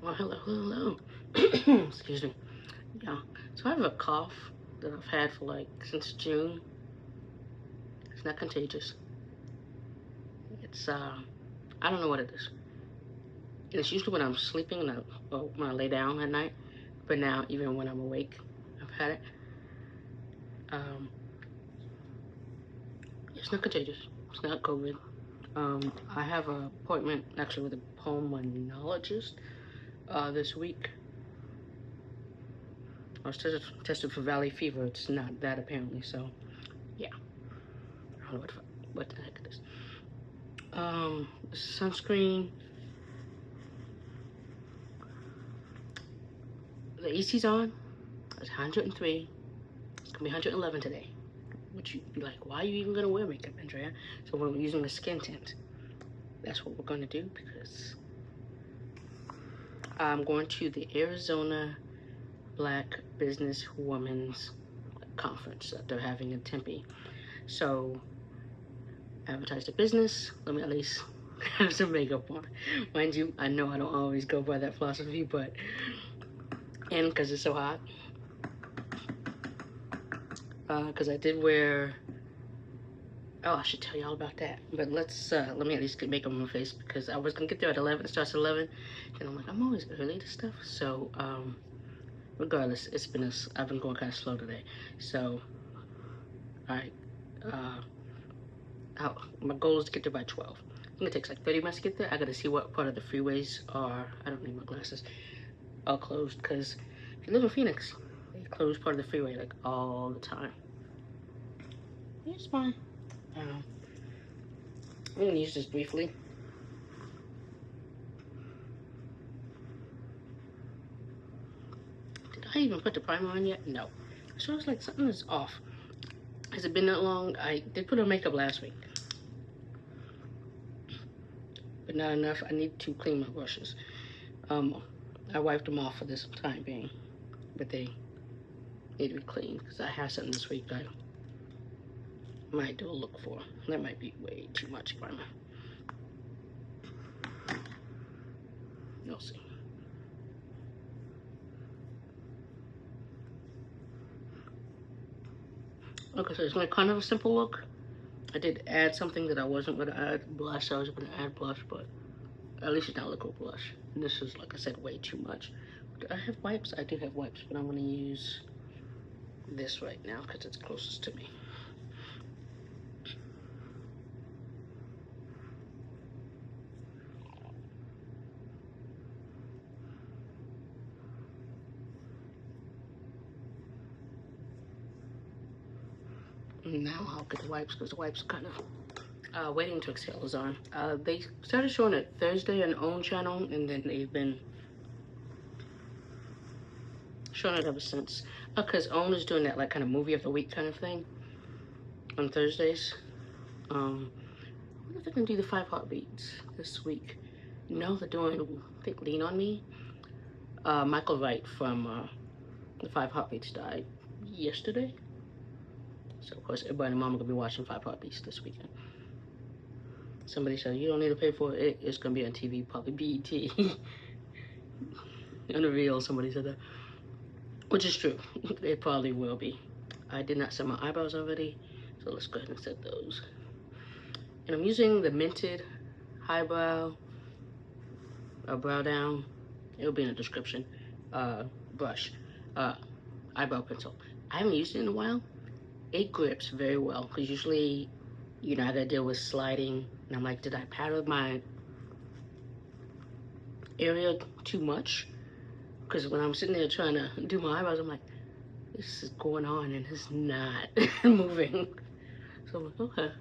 Well, hello. Excuse me. Yeah. So I have a cough that I've had for like since June. It's not contagious. It's I don't know what it is. It's usually when I'm sleeping and or when I lay down at night. But now, even when I'm awake, I've had it. It's not contagious. It's not COVID. I have an appointment actually with a pulmonologist this week. I was tested for valley fever. It's not that apparently, so yeah. I don't know what the heck it is. Sunscreen. The AC's on. It's 103. It's gonna be 111 today. Which you'd be like, why are you even gonna wear makeup, Andrea? So we're using a skin tint. That's what we're gonna do because I'm going to the Arizona Black Business Women's Conference that they're having in Tempe. So advertise the business. Let me at least have some makeup on. Mind you, I know I don't always go by that philosophy, but and because it's so hot. Because I did wear. Oh, I should tell you all about that. But let me at least get makeup on my face because I was gonna get there at 11. It starts at 11, and I'm like, I'm always early to stuff. So regardless, I've been going kind of slow today. So, all right. My goal is to get there by 12. I think it takes like 30 minutes to get there. I gotta see what part of the freeways are. I don't need my glasses. Are closed because if you live in Phoenix, they close part of the freeway like all the time. It's fine. I'm gonna use this briefly. Did I even put the primer on yet? No. So I was like, something is off. Has it been that long? I did put on makeup last week, but not enough. I need to clean my brushes. I wiped them off for this time being, but they need to be cleaned because I have something this week I might do a look for. That might be way too much primer. You'll see. Okay, so it's like kind of a simple look. I did add something that I wasn't going to add blush. I was going to add blush, but at least it's not liquid blush. And this is, like I said, way too much. Do I have wipes? I do have wipes, but I'm going to use this right now because it's closest to me. Now I'll get the wipes because the wipes are kind of Waiting to Exhale is on. They started showing it Thursday on OWN channel, and then they've been showing it ever since. Because OWN is doing that like kind of movie of the week kind of thing on Thursdays. I wonder if they're gonna do the 5 heartbeats this week. No, they're doing, I think, Lean on Me. Michael Wright from the 5 heartbeats died yesterday. So of course everybody and mama gonna be watching 5 heartbeats this weekend. Somebody said you don't need to pay for it. It's gonna be on TV, probably BET. Unreal, somebody said that. Which is true. It probably will be. I did not set my eyebrows already, so let's go ahead and set those. And I'm using the Mented highbrow brow down. It'll be in the description. Brush, eyebrow pencil. I haven't used it in a while. It grips very well because usually, you know, I gotta deal with sliding, and I'm like, did I powder my area too much? Because when I'm sitting there trying to do my eyebrows, I'm like, this is going on and it's not moving. So I'm like, okay.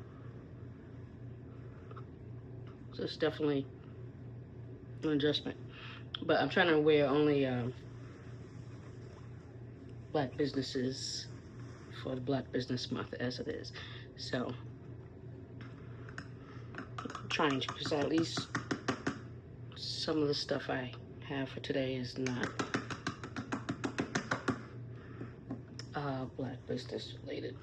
So it's definitely an adjustment. But I'm trying to wear only black businesses for the Black Business Month as it is. So I'm trying to, because at least some of the stuff I have for today is not Black Business related.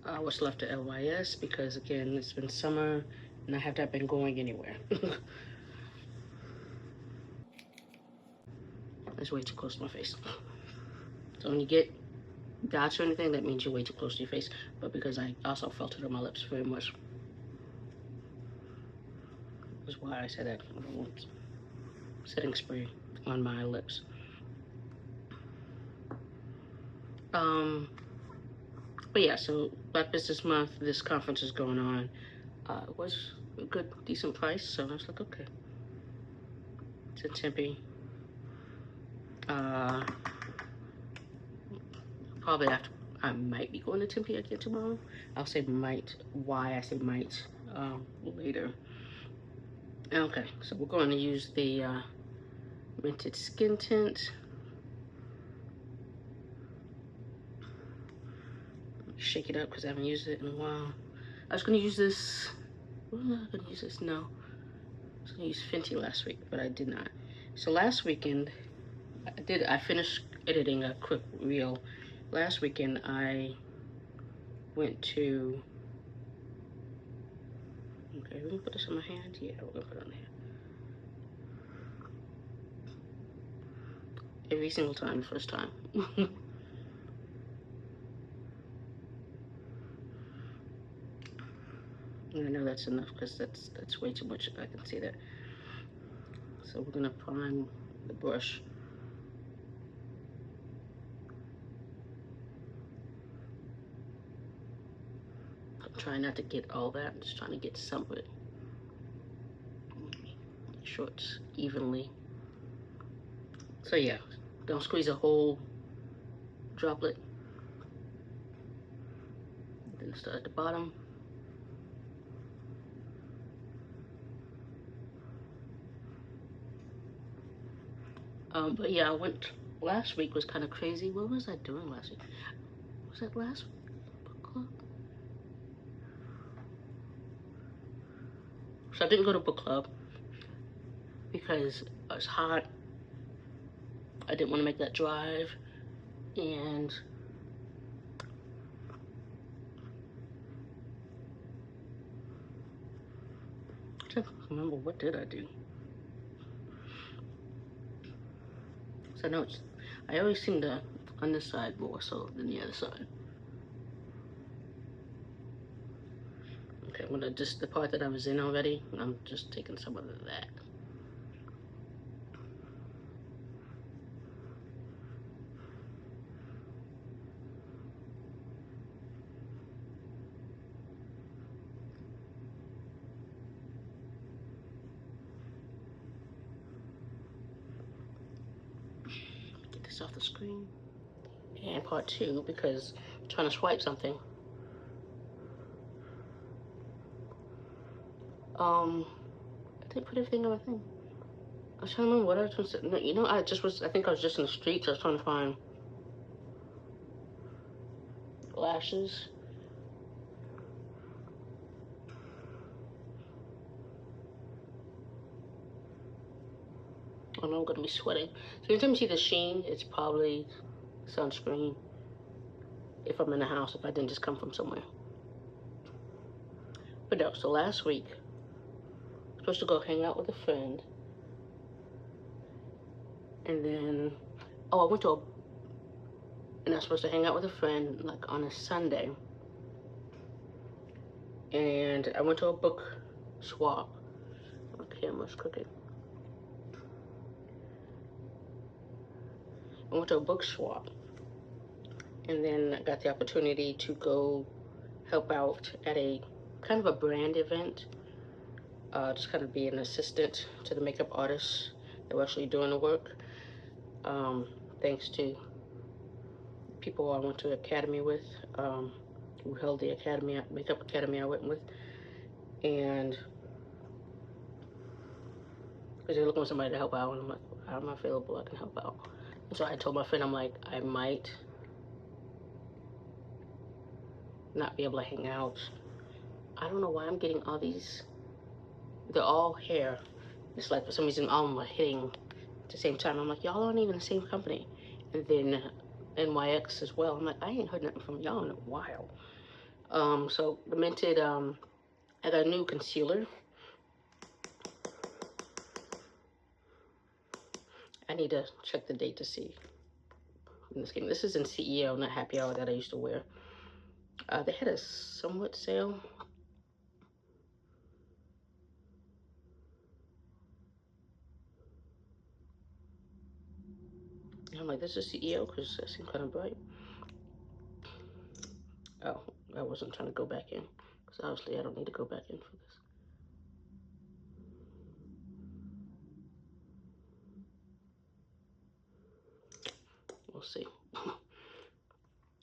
What's left at LYS, because again, it's been summer and I have not been going anywhere. That's way too close to my face. So when you get dots or anything, that means you're way too close to your face. But because I also felt it on my lips very much, that's why I said that. Setting spray on my lips. But yeah, so Black Business Month, this conference is going on. It was a good, decent price, so I was like, okay. It's in Tempe. Probably after, I might be going to Tempe again tomorrow. I'll say might. Why I say might later. Okay, so we're going to use the Mented Skin Tint. Shake it up because I haven't used it in a while. I was going to use this. Was I going to use this? No. I was going to use Fenty last week, but I did not. So last weekend, I finished editing a quick reel. Last weekend, I went to. Okay, we're going to put this on my hand? Yeah, we're going to put it on there. Every single time, first time. And I know that's enough because that's way too much. I can see that. So we're gonna prime the brush. I'm trying not to get all that. I'm just trying to get some of it. Make sure it's evenly. So yeah, don't squeeze a whole droplet. Then start at the bottom. But yeah, I went last week was kind of crazy. What was I doing last week? Was that last week? Book club? So I didn't go to book club because it was hot. I didn't want to make that drive, and I can't remember what did I do. So I know I always seem to on this side more so than the other side. Okay, I'm gonna just the part that I was in already. I'm just taking some of that. Get this off the screen. And part two, because I'm trying to swipe something. I didn't put everything on my thing. I was trying to remember what I was trying to say. No, you know, I think I was just in the streets. I was trying to find lashes. I know I'm gonna be sweating. So anytime you see the sheen, it's probably sunscreen. If I'm in the house, if I didn't just come from somewhere. But no, so last week, I was supposed to go hang out with a friend. And then, I went to and I was supposed to hang out with a friend like on a Sunday. And I went to a book swap. My camera's crooked. I went to a book swap. And then I got the opportunity to go help out at a kind of a brand event. Just kind of be an assistant to the makeup artists that were actually doing the work. Thanks to people I went to academy with, who held the makeup academy I went with. And because they're looking for somebody to help out, and I'm like, I'm available, I can help out. And so I told my friend, I'm like, I might not be able to hang out. I don't know why I'm getting all these, they're all hair. It's like for some reason all of them are hitting at the same time. I'm like, y'all aren't even the same company. And then NYX as well. I'm like, I ain't heard nothing from y'all in a while. So the Mented, I got a new concealer. I need to check the date to see in this game. This is in CEO, not Happy Hour, that I used to wear. They had a somewhat sale. And I'm like, this is CEO because that seemed kind of bright. Oh, I wasn't trying to go back in because obviously I don't need to go back in for this. We'll see.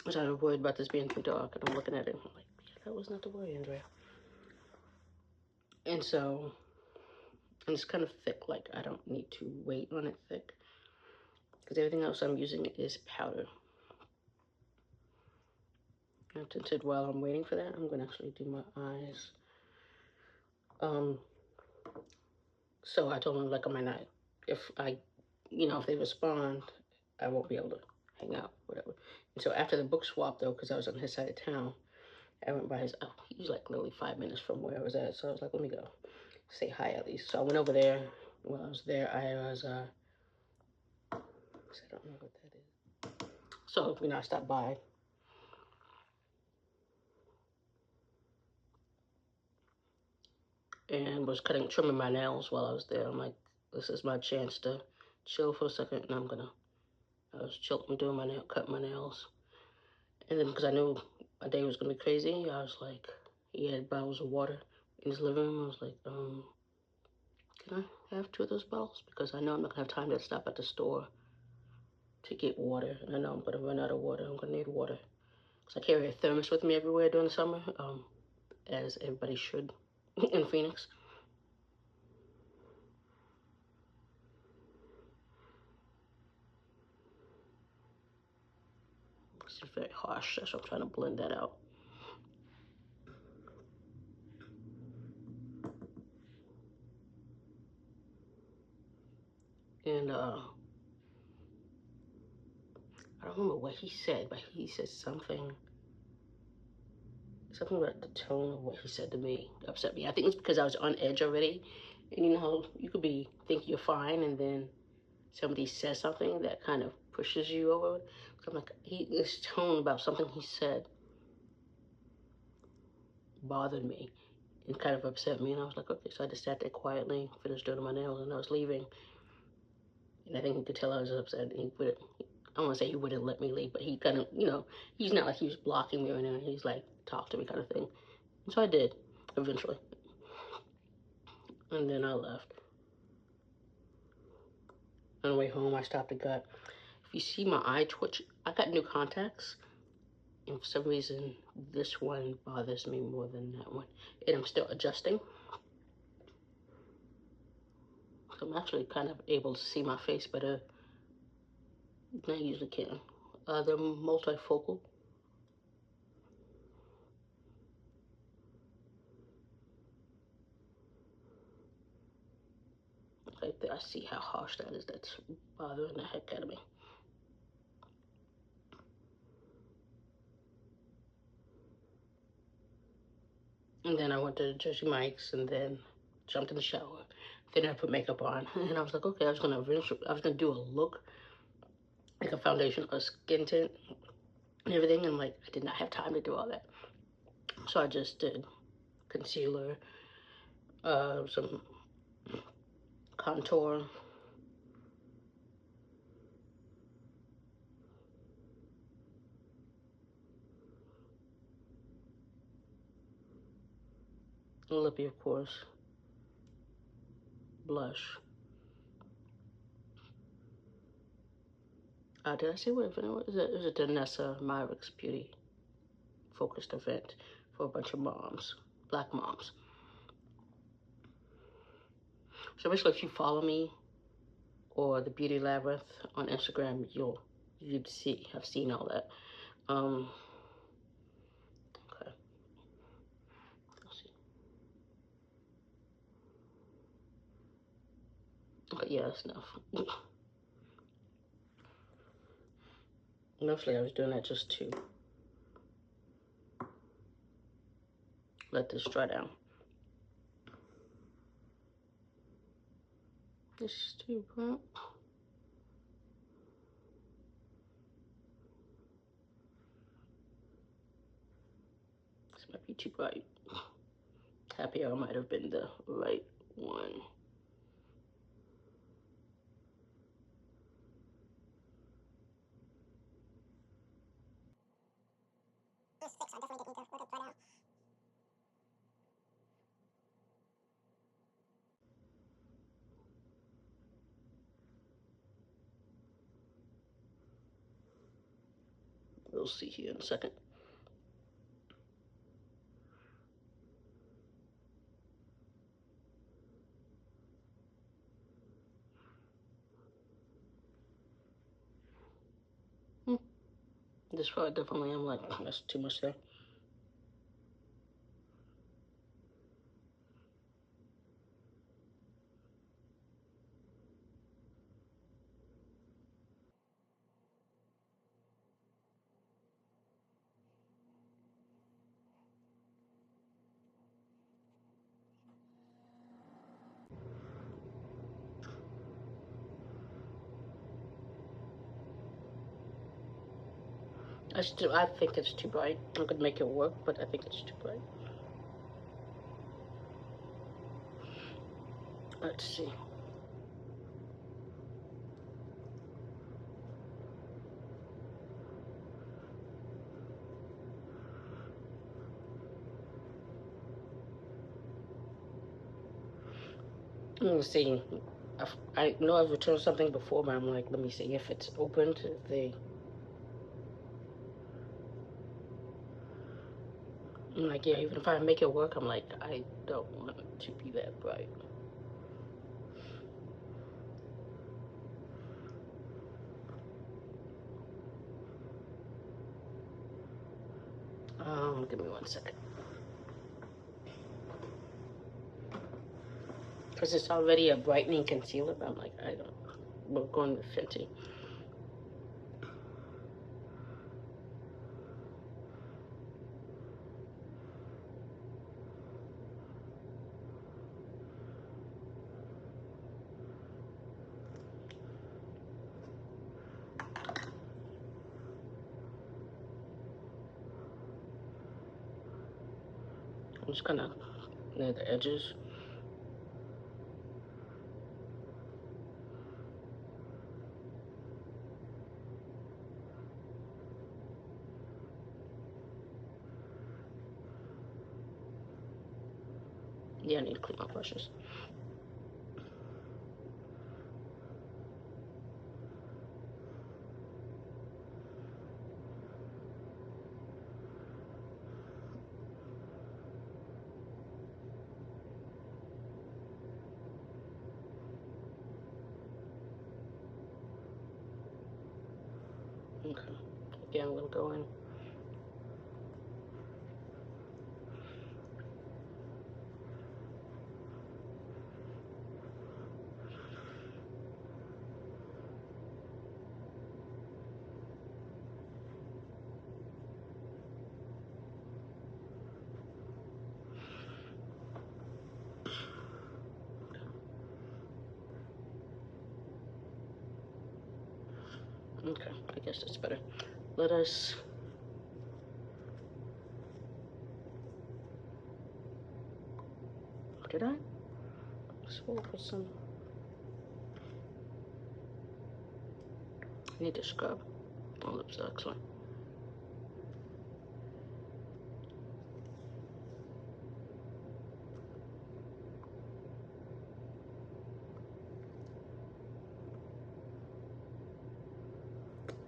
I was worried about this being too dark, and I'm looking at it, and I'm like, yeah, that was not the worry, Andrea. And so, and it's kind of thick, like I don't need to wait on it thick, because everything else I'm using is powder. And tinted while I'm waiting for that, I'm gonna actually do my eyes. So I told him, like, on my night, if I, if they respond, I won't be able to hang out, whatever. And so after the book swap, though, because I was on his side of town, I went by his, he was like literally 5 minutes from where I was at. So I was like, let me go say hi at least. So I went over there. While I was there, I was, I don't know what that is. So, I stopped by. And was trimming my nails while I was there. I'm like, this is my chance to chill for a second. And I was chilling, doing my nail, cutting my nails. And then because I knew my day was going to be crazy, I was like, he had bottles of water in his living room. I was like, can I have 2 of those bottles? Because I know I'm not going to have time to stop at the store to get water. And I know I'm going to run out of water. I'm going to need water. Because I carry a thermos with me everywhere during the summer, as everybody should in Phoenix. It's very harsh, so I'm trying to blend that out. And I don't remember what he said, but he said something about the tone of what he said to me upset me. I think it's because I was on edge already. And you know how you could think you're fine, and then somebody says something that kind of pushes you over. So I'm like, this tone about something he said bothered me and kind of upset me. And I was like, okay, so I just sat there quietly, finished doing my nails, and I was leaving. And I think he could tell I was upset. And I don't want to say he wouldn't let me leave, but he kind of, he's not like he was blocking me or anything. He's like, talk to me kind of thing. And so I did, eventually. And then I left. On the way home, I stopped and got, if you see my eye twitch, I got new contacts. And for some reason, this one bothers me more than that one. And I'm still adjusting. So I'm actually kind of able to see my face better than I usually can. They're multifocal. Right there, I see how harsh that is. That's bothering the heck out of me. And then I went to Jersey Mike's and then jumped in the shower. Then I put makeup on. And I was like, okay, I was gonna do a look, like a foundation, a skin tint, and everything. And like, I did not have time to do all that. So I just did concealer, some contour, lippy, of course, blush. Did I say what event it was? It was a Danessa Myricks Beauty focused event for a bunch of moms, black moms. So basically, if you follow me or the Beauty Labyrinth on Instagram, you'd have seen all that. Okay. Let's see. Okay, yeah, that's enough. Mostly I was doing that just to let this dry down. This is too bright. be too bright. Happy hour might have been the right one. This sticks, I definitely didn't need to let it dry out. We'll see here in a second. This part definitely, I'm like, that's too much there. I think it's too bright. I could make it work, but I think it's too bright. Let's see. Let me see. I know I've returned something before, but I'm like, let me see if it's opened. If they, I'm like, yeah, even if I make it work, I'm like, I don't want it to be that bright. Give me 1 second. Because it's already a brightening concealer, but I'm like, I don't. We're going with Fenty. I'm just kind of near the edges. Yeah, I need to clean my brushes. Okay. Again, we'll go in. Okay, I guess that's better. Let us. Did I? Swirl with some. I need to scrub my lips actually.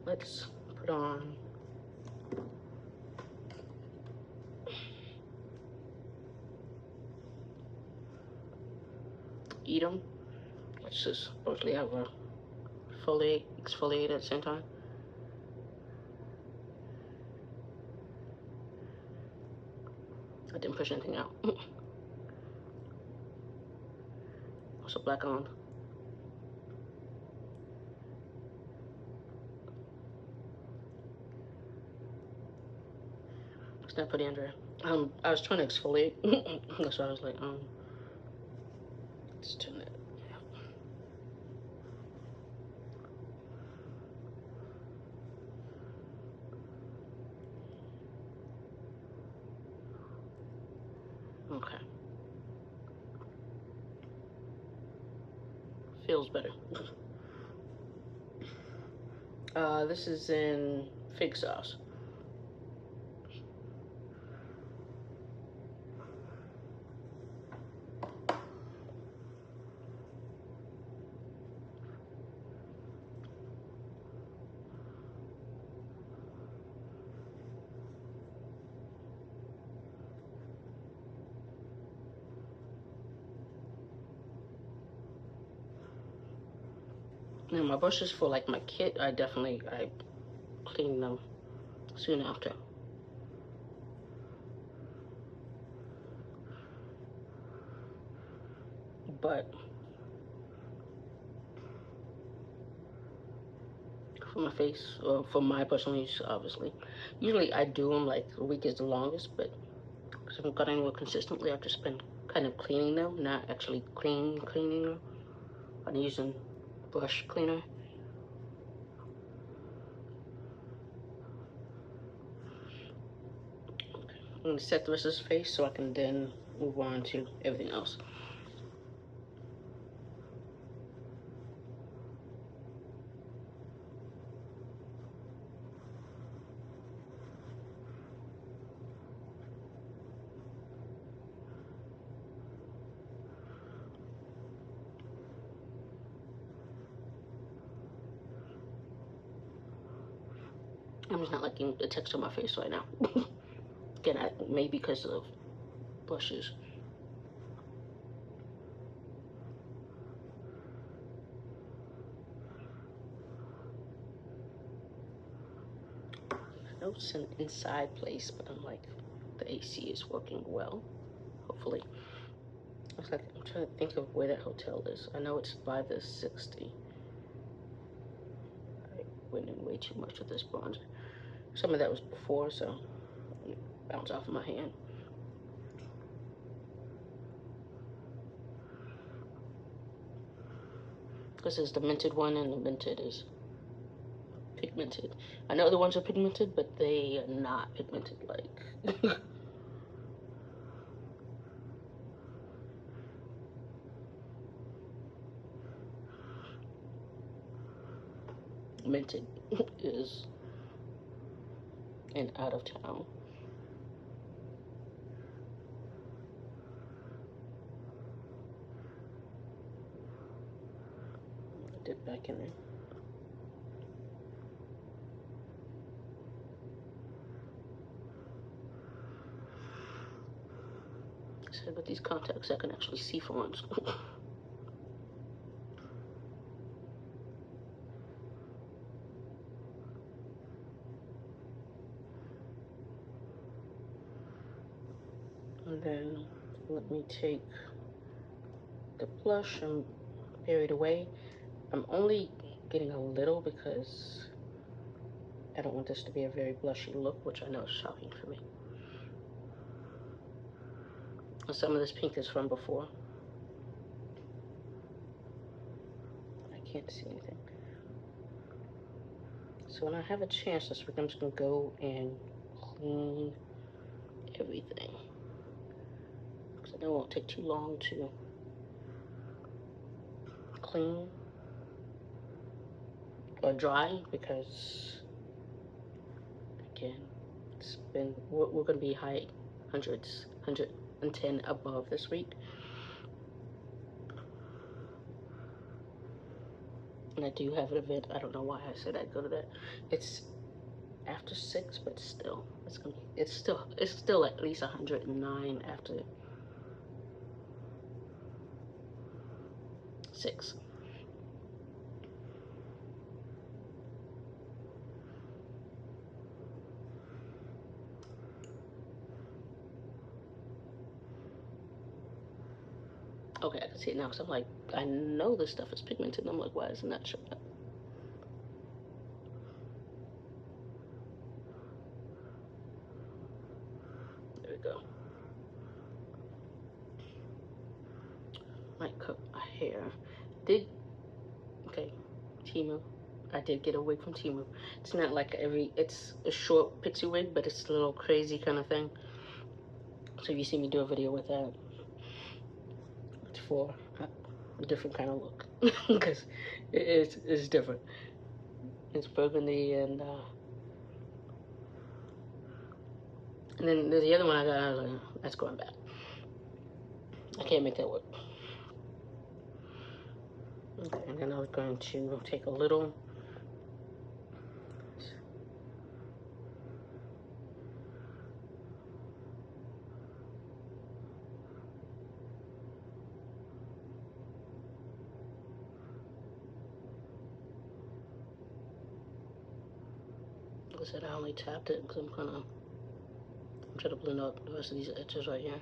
Let's put on Edam, which is mostly have a exfoliate at the same time. I didn't push anything out. Also black on. It's not pretty, Andrea. I was trying to exfoliate. That's why I was like, let's turn it. Okay. Feels better. This is in fig sauce. Now my brushes for like my kit, I clean them soon after. But for my face, or for my personal use, obviously, usually I do them like a week is the longest, but because I haven't got anywhere consistently, I've just been kind of cleaning them, not actually cleaning them. I'm using brush cleaner. I'm going to set the rest of his face so I can then move on to everything else. I'm just not liking the texture of my face right now. Again, maybe because of brushes. I know it's an inside place, but I'm like, the AC is working well, hopefully. Looks like, I'm trying to think of where that hotel is. I know it's by the 60. I went in way too much with this bronzer. Some of that was before, so it bounced off of my hand. This is the Mented one, and the Mented is pigmented. I know the ones are pigmented, but they are not pigmented like. Mented is an out of town. Dip back in there. So with these contacts, I can actually see for once. And then let me take the blush and bury it away. I'm only getting a little because I don't want this to be a very blushy look, which I know is shocking for me. And some of this pink is from before. I can't see anything. So when I have a chance this week, I'm just gonna go and clean everything. Because I know it won't take too long to clean or dry, because again, it's been, we're gonna be high hundreds, 110 above this week. And I do have an event. I don't know why I said I'd go to that. It's after 6, but still, it's still at least 109 after 6. Okay, I can see it now, because I'm like, I know this stuff is pigmented, and I'm like, why is it not showing up? There we go. Might cut my hair. Okay, Temu. I did get a wig from Temu. It's not like it's a short pixie wig, but it's a little crazy kind of thing. So if you see me do a video with that, it's for a different kind of look. Because it's different. It's burgundy and then there's the other one I got. I was like, that's going back. I can't make that work. Okay, and then I was going to take a little. Like I said, I only tapped it because I'm trying to blend out the rest of these edges right here.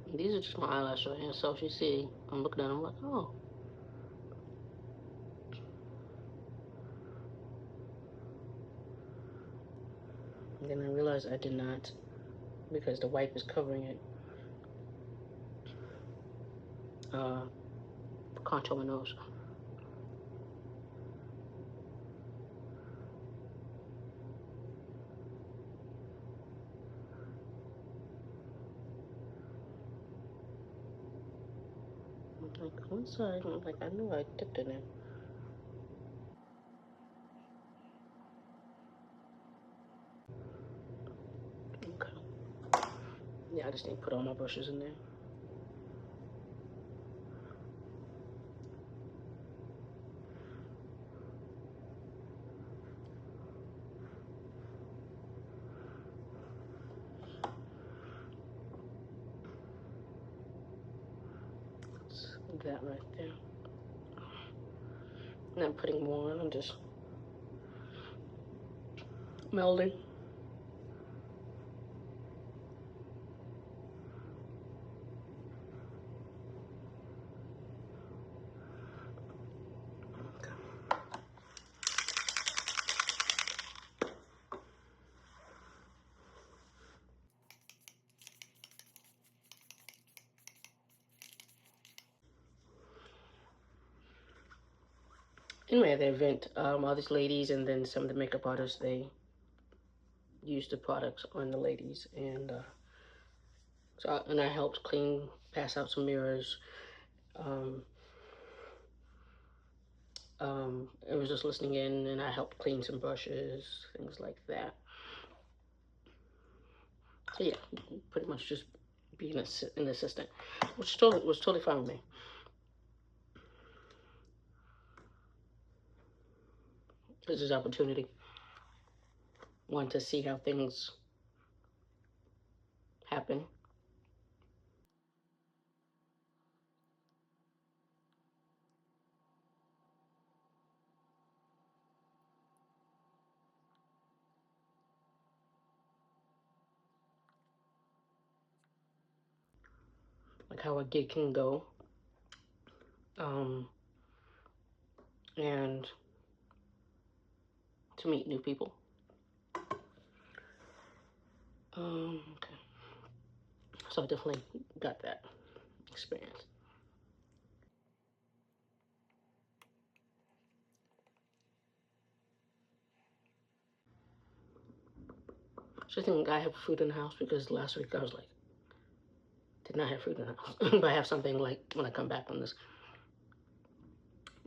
And these are just my eyelashes right here, so if you see, I'm looking at them like, oh. And then I realized I did not, because the wipe is covering it, contour my nose. Like one side, I'm like, I knew I dipped in it. Okay. Yeah, I just need to put all my brushes in there. That's that right there. And I'm putting more on, I'm just melding. Anyway, at the event, all these ladies and then some of the makeup artists, they used the products on the ladies, and I helped pass out some mirrors. It was just listening in, and I helped clean some brushes, things like that. So yeah, pretty much just being an assistant, which was totally fine with me. This is opportunity. Want to see how things happen. Like how a gig can go. And to meet new people. Okay. So I definitely got that experience. So I think I have food in the house because last week I was like, did not have food in the house. But I have something like when I come back from this.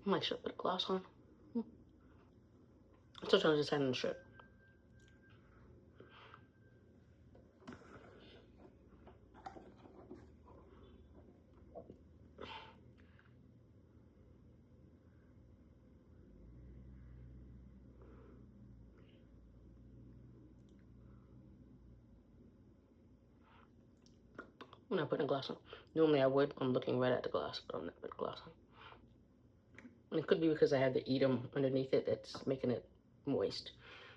I might should put a gloss on. I'm still trying to decide on the shirt. I'm not putting a gloss on. Normally I would. I'm looking right at the gloss, but I'm not putting a gloss on. And it could be because I have the Edam underneath it that's making it moist.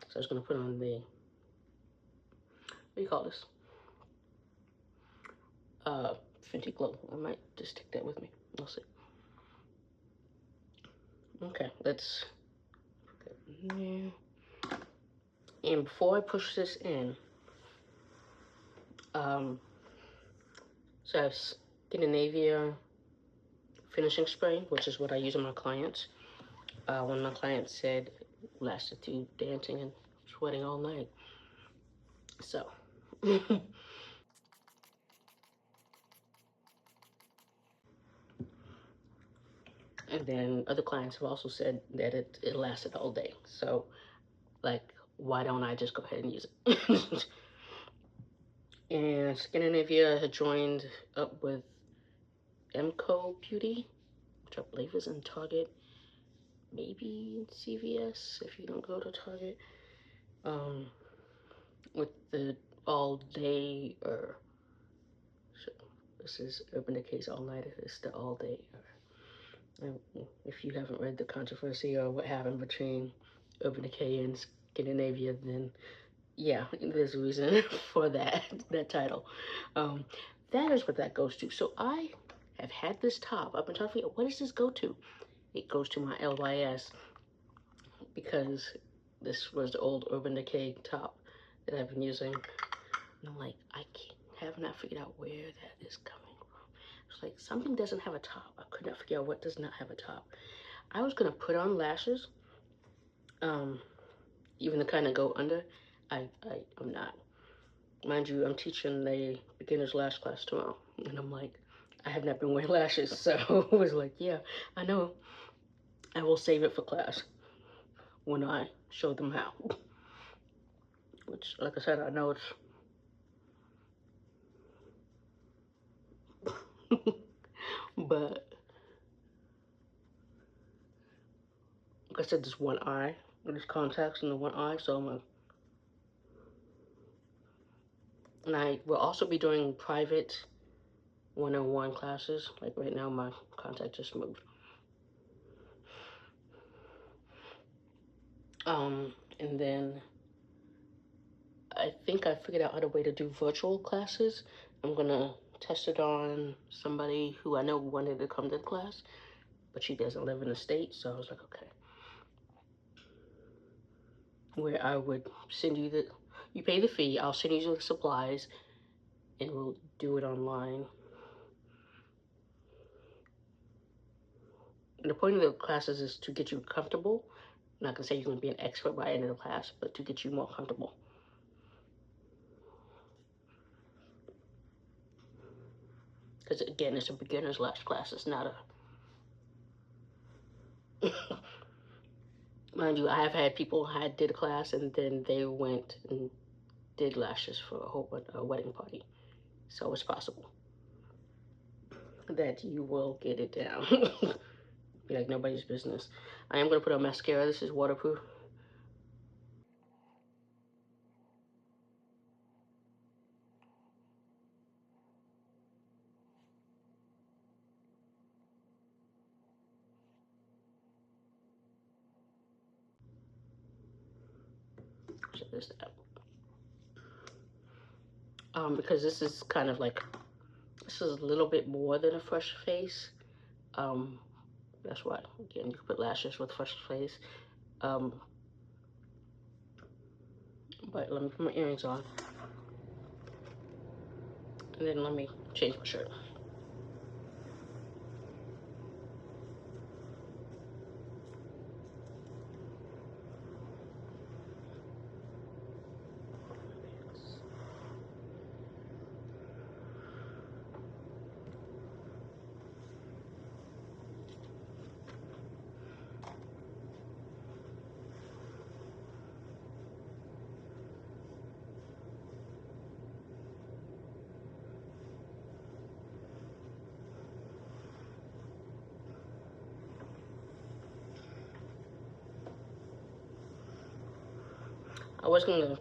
So I was going to put on the, what do you call this? Fenty Glow. I might just take that with me. We'll see. Okay, let's put that in there. And before I push this in, so I have Scandinavia finishing spray, which is what I use on my clients. One of my clients said lasted through dancing and sweating all night. So, and then other clients have also said that it lasted all day. So, like, why don't I just go ahead and use it? And Scandinavia had joined up with Emco Beauty, which I believe is in Target, maybe CVS if you don't go to Target. With the all day, or this is Urban Decay's All Night. It's the all day. If you haven't read the controversy or what happened between Urban Decay and Scandinavia, then yeah, there's a reason for that title. That is what that goes to. So I have had this top. I've been trying to figure out, what does this go to? It goes to my LYS, because this was the old Urban Decay top that I've been using. And I'm like, I have not figured out where that is coming from. It's like, something doesn't have a top. I could not figure out what does not have a top. I was gonna put on lashes, even to kind of go under. I'm not. Mind you, I'm teaching a beginner's lash class tomorrow, and I'm like, I have not been wearing lashes, so I was like, yeah, I know. I will save it for class when I show them how. Which, like I said, I know it's but like I said, there's one eye, there's contacts in the one eye, so I'm gonna, and I will also be doing private one-on-one classes. Like right now, my contact just moved. And then I think I figured out how to way to do virtual classes. I'm gonna test it on somebody who I know wanted to come to the class, but she doesn't live in the state, so I was like, okay. Where I would send you you pay the fee, I'll send you the supplies, and we'll do it online. And the point of the classes is to get you comfortable. I'm not gonna say you're gonna be an expert by the end of the class, but to get you more comfortable. Because again, it's a beginner's lash class. It's not a mind you, I have had people who did a class and then they went and did lashes for a wedding party. So it's possible that you will get it down. Be like nobody's business. I am gonna put on mascara. This is waterproof. So there's that. Because this is kind of like, this is a little bit more than a fresh face. That's why, again, you can put lashes with fresh face. But let me put my earrings on. And then let me change my shirt. I was gonna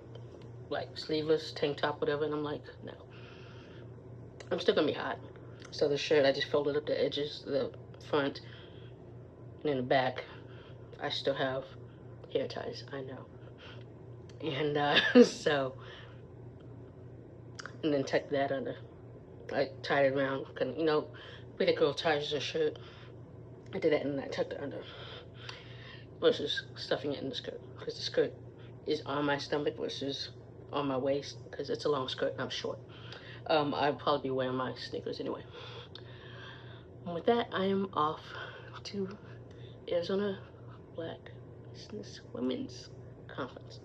like sleeveless tank top, whatever, and I'm like, no. I'm still gonna be hot. So the shirt, I just folded up the edges, the front, and in the back, I still have hair ties, I know. And so, and then tuck that under. I tied it around, you know, way the girl ties her shirt. I did that and I tucked it under. Versus stuffing it in the skirt, because the skirt is on my stomach versus on my waist, because it's a long skirt and I'm short. I'd probably be wearing my sneakers anyway. And with that, I am off to Arizona Black Business Women's Conference.